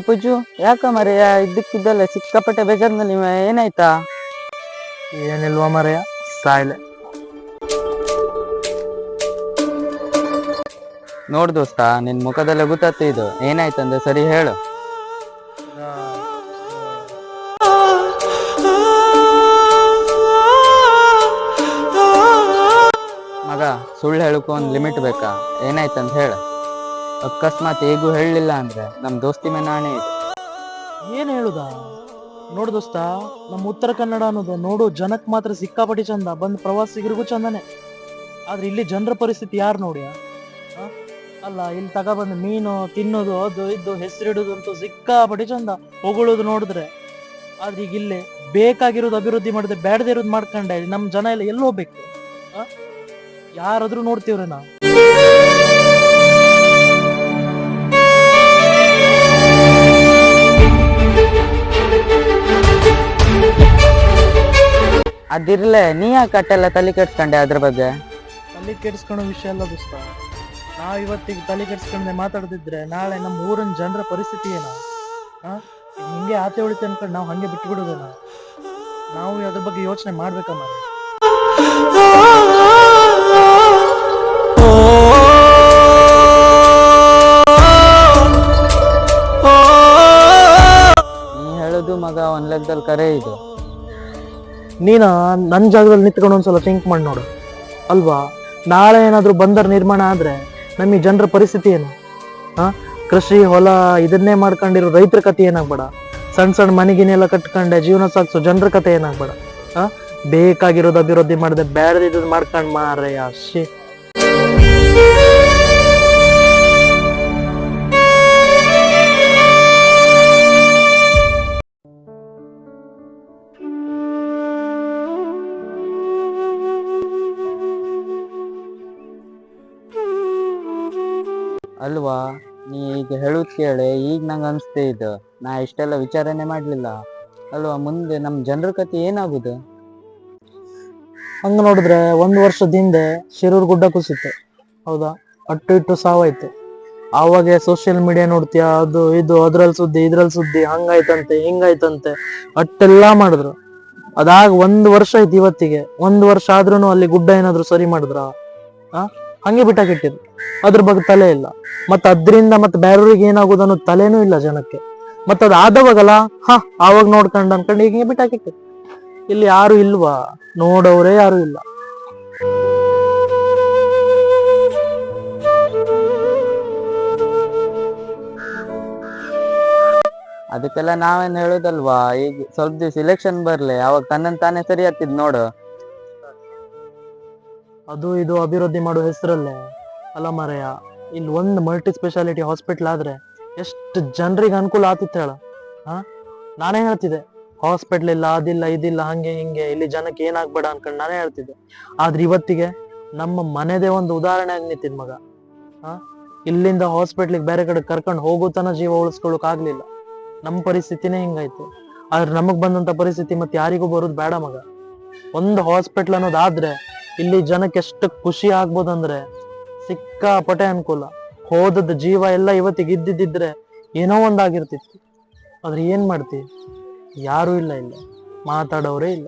ಪೂಜು, ಯಾಕ ಮರೆಯ ಇದ್ದಕ್ಕಿದ್ದಲ್ಲ ಸಿಕ್ಕಾಪಟ್ಟೆ ಬೇಜಾರ್ನಲ್ಲಿ ಏನಾಯ್ತಾ? ಏನಿಲ್ವ ಮರೆಯ, ಸಾಯ್ಲೆ. ನೋಡ್ ದೋಸ್ತ, ನಿನ್ ಮುಖದಲ್ಲೇ ಗೊತ್ತಾಗ್ತ ಇದು ಏನಾಯ್ತಂದ್ರೆ ಸರಿ ಹೇಳು. ಮಗ, ಸುಳ್ಳು ಹೇಳಕ್ಕೂ ಒಂದ್ ಲಿಮಿಟ್ ಬೇಕಾ? ಏನಾಯ್ತಂತ ಹೇಳ. ಅಕಸ್ಮಾತ್ ಹೇಗೂ ಹೇಳಲಿಲ್ಲ ಅಂದ್ರೆ ನಮ್ ದೋಸ್ತಿ ಮೇಲೆ ನಾಣೆ ಇದೆ. ಏನ್ ಹೇಳುದ? ನೋಡು ದೋಸ್ತ, ನಮ್ಮ ಉತ್ತರ ಕನ್ನಡ ಅನ್ನೋದು ನೋಡು ಜನಕ್ ಮಾತ್ರ ಸಿಕ್ಕಾಪಟ್ಟಿ ಚಂದ, ಬಂದ್ ಪ್ರವಾಸಿಗರಿಗೂ ಚಂದನೆ. ಆದ್ರೆ ಇಲ್ಲಿ ಜನರ ಪರಿಸ್ಥಿತಿ ಯಾರು ನೋಡಿ? ಅಲ್ಲ, ಇಲ್ಲಿ ತಗೊಬಂದ್ ಮೀನು ತಿನ್ನೋದು, ಅದು ಇದು ಹೆಸರಿಡುದು ಅಂತೂ ಸಿಕ್ಕಾಪಟ್ಟಿ ಚಂದ, ಹೊಗಳೋದು ನೋಡಿದ್ರೆ. ಆದ್ರೆ ಈಗ ಇಲ್ಲೇ ಬೇಕಾಗಿರೋದು ಅಭಿವೃದ್ಧಿ ಮಾಡದೆ ಬೇಡದೇ ಇರೋದು ಮಾಡ್ಕೊಂಡೆ ನಮ್ ಜನ ಎಲ್ಲ ಎಲ್ಲಿ ಹೋಗ್ಬೇಕು? ಯಾರಾದ್ರೂ ನೋಡ್ತೀವ್ರಿ ನಾವು. ಅದಿರ್ಲೆ, ನೀ ಯಾಕೆ ಅಟ್ಟೆಲ್ಲ ತಲೆ ಕೆಡ್ಸ್ಕೊಂಡೆ ಅದ್ರ ಬಗ್ಗೆ? ತಲೆ ಕೆಡಿಸ್ಕೊಳ್ಳೋ ವಿಷಯ ಅಲ್ಲ ದೋಸ್ತ. ನಾವ್ ಇವತ್ತಿಗೆ ತಲೆ ಕೆಡಿಸ್ಕೊಂಡೆ ಮಾತಾಡ್ತಿದ್ರೆ ನಾಳೆ ನಮ್ಮ ಊರಿನ ಜನರ ಪರಿಸ್ಥಿತಿ ಏನ? ಹಿಂಗೆ ಆತೆ ಉಳಿತೆ ಅನ್ಕೊಂಡು ನಾವು ಹಂಗೆ ಬಿಟ್ಟು ಬಿಡುದೇನ? ನಾವು ಅದ್ರ ಬಗ್ಗೆ ಯೋಚನೆ ಮಾಡ್ಬೇಕಮ್ಮ. ನೀ ಹೇಳುದು ಮಗ ಒಂದ್ ಲೆಕ್ಕದಲ್ಲಿ ಕರೆ ಇದು. ನೀನ ನನ್ನ ಜಾಗದಲ್ಲಿ ನಿಂತ್ಕೊಂಡು ಒಂದ್ಸಲ ಥಿಂಕ್ ಮಾಡಿ ನೋಡು. ಅಲ್ವಾ, ನಾಳೆ ಏನಾದ್ರು ಬಂದರ್ ನಿರ್ಮಾಣ ಆದ್ರೆ ನಮಗೆ ಜನರ ಪರಿಸ್ಥಿತಿ ಏನು? ಕೃಷಿ ಹೊಲ ಇದನ್ನೇ ಮಾಡ್ಕೊಂಡಿರೋ ರೈತರ ಕತೆ ಏನಾಗ್ಬೇಡ? ಸಣ್ಣ ಸಣ್ಣ ಮನೆಗಿನೆಲ್ಲ ಕಟ್ಕೊಂಡೆ ಜೀವನ ಸಾಗಿಸೋ ಜನರ ಕತೆ ಏನಾಗ್ಬೇಡ? ಬೇಕಾಗಿರೋದು ಅಭಿವೃದ್ಧಿ ಮಾಡದೆ ಬೇಡದಿದ್ದು ಮಾಡ್ಕೊಂಡ್ ಮಾರಯ್ಯ ಶಿ. ಅಲ್ವಾ, ನೀ ಈಗ ಹೇಳುದ್ ಕೇಳಿ ಈಗ ನಂಗೆ ಅನ್ಸ್ತೇ ಇದು. ನಾ ಇಷ್ಟೆಲ್ಲ ವಿಚಾರನೆ ಮಾಡ್ಲಿಲ್ಲ ಅಲ್ವಾ. ಮುಂದೆ ನಮ್ ಜನರ ಕತೆ ಏನಾಗುದು? ಹಂಗ ನೋಡಿದ್ರೆ 1 ವರ್ಷದ ಹಿಂದೆ ಶಿರೂರ್ ಗುಡ್ಡ ಕುಸಿತ್ತು, ಹೌದಾ? ಅಟ್ಟು ಇಟ್ಟು ಸಾವಾಯ್ತು. ಆವಾಗ ಸೋಷಿಯಲ್ ಮೀಡಿಯಾ ನೋಡ್ತೀಯ, ಅದು ಇದು ಅದ್ರಲ್ಲಿ ಸುದ್ದಿ ಇದ್ರಲ್ಲಿ ಸುದ್ದಿ, ಹಂಗಾಯ್ತಂತೆ ಹಿಂಗಾಯ್ತಂತೆ ಅಟ್ಟೆಲ್ಲಾ ಮಾಡಿದ್ರು. ಅದಾಗ 1 ವರ್ಷ ಆಯ್ತು ಇವತ್ತಿಗೆ. 1 ವರ್ಷ ಆದ್ರೂ ಅಲ್ಲಿ ಗುಡ್ಡ ಏನಾದ್ರು ಸರಿ ಮಾಡಿದ್ರ? ಹಂಗೆ ಬಿಟ್ಟಾಕಿಟ್ಟಿದ್ರು. ಅದ್ರ ಬಗ್ಗೆ ತಲೆ ಇಲ್ಲ. ಮತ್ತೆ ಅದ್ರಿಂದ ಮತ್ತೆ ಬೇರೆಯವ್ರಿಗೆ ಏನಾಗುದು ಅನ್ನೋ ತಲೆನೂ ಇಲ್ಲ ಜನಕ್ಕೆ. ಮತ್ತ ಅದ್ ಆದವಾಗಲ್ಲ ಆವಾಗ ನೋಡ್ಕೊಂಡ್ ಅನ್ಕೊಂಡು ಈಗ ಬಿಟ್ಟಾಕಿಟ್ಟು. ಇಲ್ಲಿ ಯಾರು ಇಲ್ವಾ? ನೋಡೋರೇ ಯಾರು ಇಲ್ಲ. ಅದಕ್ಕೆಲ್ಲ ನಾವೇನ್ ಹೇಳುದಲ್ವಾ, ಈಗ ಸ್ವಲ್ಪ ದಿವ್ಸ ಇಲೆಕ್ಷನ್ ಬರ್ಲಿ, ಅವಾಗ ತನ್ನನ್ ತಾನೇ ಸರಿ ಆಗ್ತಿದ್ ನೋಡು. ಅದು ಇದು ಅಭಿವೃದ್ಧಿ ಮಾಡೋ ಹೆಸರಲ್ಲೇ ಅಲ್ಲ ಮರೆಯ, ಇಲ್ಲಿ ಒಂದು ಮಲ್ಟಿ ಸ್ಪೆಷಾಲಿಟಿ ಹಾಸ್ಪಿಟಲ್ ಆದ್ರೆ ಎಷ್ಟು ಜನರಿಗೆ ಅನುಕೂಲ ಆತಿತ್ತು ಹೇಳ. ನಾನೇ ಹೇಳ್ತಿದ್ದೆ ಹಾಸ್ಪಿಟ್ಲ್ ಇಲ್ಲ, ಅದಿಲ್ಲ ಇದಿಲ್ಲ ಹಂಗೆ ಹಿಂಗೆ, ಇಲ್ಲಿ ಜನಕ್ಕೆ ಏನಾಗ್ಬೇಡ ಅನ್ಕೊಂಡು ನಾನೇ ಹೇಳ್ತಿದ್ದೆ. ಆದ್ರೆ ಇವತ್ತಿಗೆ ನಮ್ಮ ಮನೆದೇ ಒಂದು ಉದಾಹರಣೆ ಆಗಿ ನಿಂತಿದ್ ಮಗ. ಇಲ್ಲಿಂದ ಹಾಸ್ಪಿಟ್ಲಿಗೆ ಬೇರೆ ಕಡೆ ಕರ್ಕೊಂಡು ಹೋಗುತ್ತಾನ ಜೀವ ಉಳಿಸ್ಕೊಳಕ್ ಆಗ್ಲಿಲ್ಲ. ನಮ್ಮ ಪರಿಸ್ಥಿತಿನೇ ಹಿಂಗಾಯ್ತು. ಆದ್ರೆ ನಮಗ್ ಬಂದಂತ ಪರಿಸ್ಥಿತಿ ಮತ್ತೆ ಯಾರಿಗೂ ಬರೋದು ಬೇಡ ಮಗ. ಒಂದು ಹಾಸ್ಪಿಟ್ಲ್ ಅನ್ನೋದಾದ್ರೆ ಇಲ್ಲಿ ಜನಕ್ಕೆ ಎಷ್ಟು ಖುಷಿ ಆಗ್ಬೋದಂದ್ರೆ ಸಿಕ್ಕಾಪಟ್ಟೆ ಅನುಕೂಲ. ಹೋದದ ಜೀವ ಎಲ್ಲ ಇವತ್ತಿಗೆ ಇದ್ದಿದ್ರೆ ಏನೋ ಒಂದಾಗಿರ್ತಿತ್ತು. ಆದ್ರೆ ಏನ್ ಮಾಡ್ತಿ? ಯಾರು ಇಲ್ಲ, ಇಲ್ಲ ಮಾತಾಡೋರೇ ಇಲ್ಲ.